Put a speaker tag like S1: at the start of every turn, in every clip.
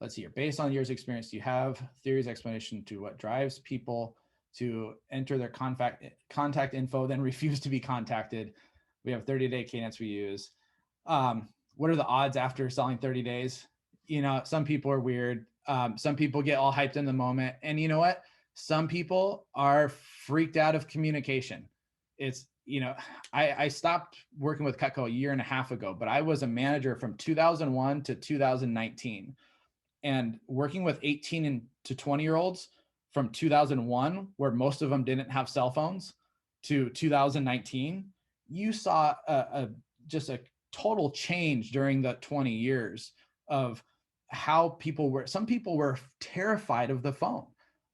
S1: let's see here, based on years experience, do you have theories, explanation to what drives people to enter their contact info, then refuse to be contacted? We have 30-day cadence we use. What are the odds after selling 30 days? You know, some people are weird. Some people get all hyped in the moment. And you know what? Some people are freaked out of communication. It's, you know, I stopped working with Cutco a year and a half ago, but I was a manager from 2001 to 2019. And working with 18 and to 20-year-olds from 2001, where most of them didn't have cell phones, to 2019, you saw just a total change during the 20 years of how people were. Some people were terrified of the phone.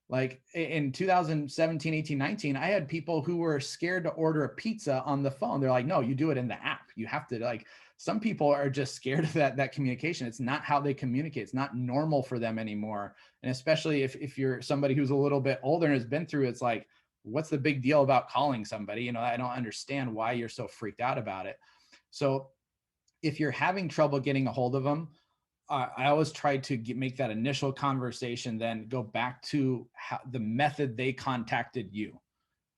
S1: Like in 2017, 18, 19, I had people who were scared to order a pizza on the phone. They're like, no, you do it in the app. You have to, like, some people are just scared of that communication. It's not how they communicate. It's not normal for them anymore. And especially if you're somebody who's a little bit older and has been through, it's like, what's the big deal about calling somebody? You know, I don't understand why you're so freaked out about it. So if you're having trouble getting a hold of them, I always try to make that initial conversation, then go back to the method they contacted you.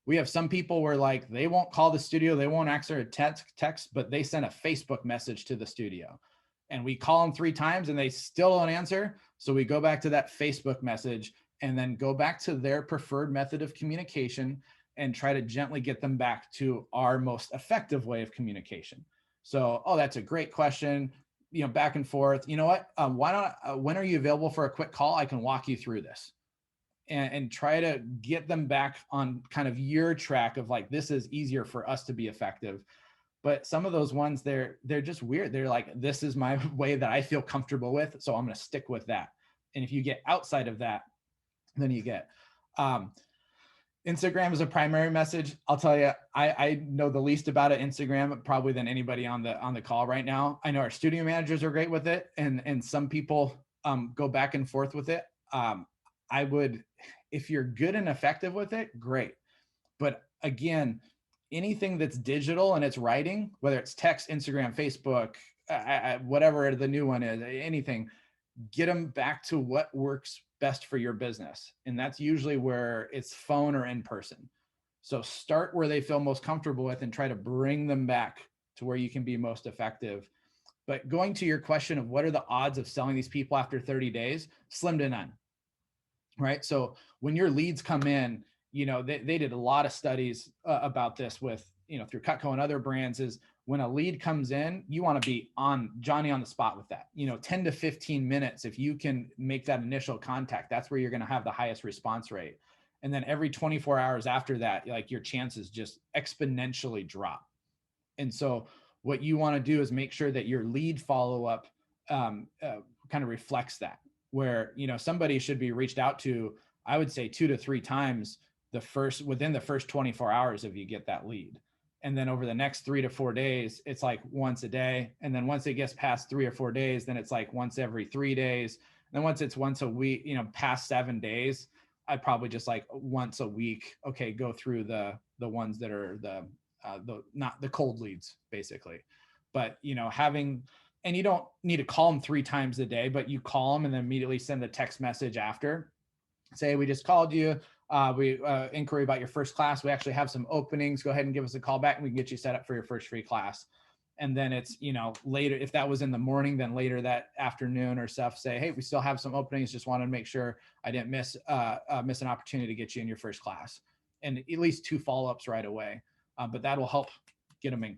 S1: We have some people where, like, they won't call the studio, they won't answer a text, but they send a Facebook message to the studio. And we call them 3 times and they still don't answer. So we go back to that Facebook message and then go back to their preferred method of communication and try to gently get them back to our most effective way of communication. So, oh, that's a great question. You know, back and forth. You know what? Why don't, when are you available for a quick call? I can walk you through this. And try to get them back on kind of your track of, like, this is easier for us to be effective. But some of those ones, they're just weird. They're like, this is my way that I feel comfortable with, so I'm going to stick with that. And if you get outside of that, then you get Instagram is a primary message. I'll tell you, I know the least about it, Instagram, probably than anybody on the call right now. I know our studio managers are great with it, and some people go back and forth with it. I would, if you're good and effective with it, great. But again, anything that's digital and it's writing, whether it's text, Instagram, Facebook, whatever the new one is, anything, get them back to what works best for your business. And that's usually where it's phone or in person. So start where they feel most comfortable with and try to bring them back to where you can be most effective. But going to your question of what are the odds of selling these people after 30 days, slim to none. Right. So when your leads come in, you know, they did a lot of studies about this with, you know, through Cutco and other brands, is when a lead comes in, you want to be on Johnny on the spot with that, you know, 10 to 15 minutes. If you can make that initial contact, that's where you're going to have the highest response rate. And then every 24 hours after that, like, your chances just exponentially drop. And so what you want to do is make sure that your lead follow-up kind of reflects that, where, you know, somebody should be reached out to, I would say 2 to 3 times within the first 24 hours if you get that lead. And then over the next 3 to 4 days, it's like once a day. And then once it gets past 3 or 4 days, then it's like once every 3 days. And then once it's once a week, you know, past 7 days, I'd probably just like once a week. Okay, go through the ones that are the not the cold leads, basically. But, you know, and you don't need to call them 3 times a day, but you call them and then immediately send a text message after. Say, we just called you. We inquiry about your first class. We actually have some openings. Go ahead and give us a call back and we can get you set up for your first free class. And then it's, you know, later, if that was in the morning, then later that afternoon or stuff, say, hey, we still have some openings. Just wanted to make sure I didn't miss an opportunity to get you in your first class. And at least 2 follow-ups right away. But that'll help get them in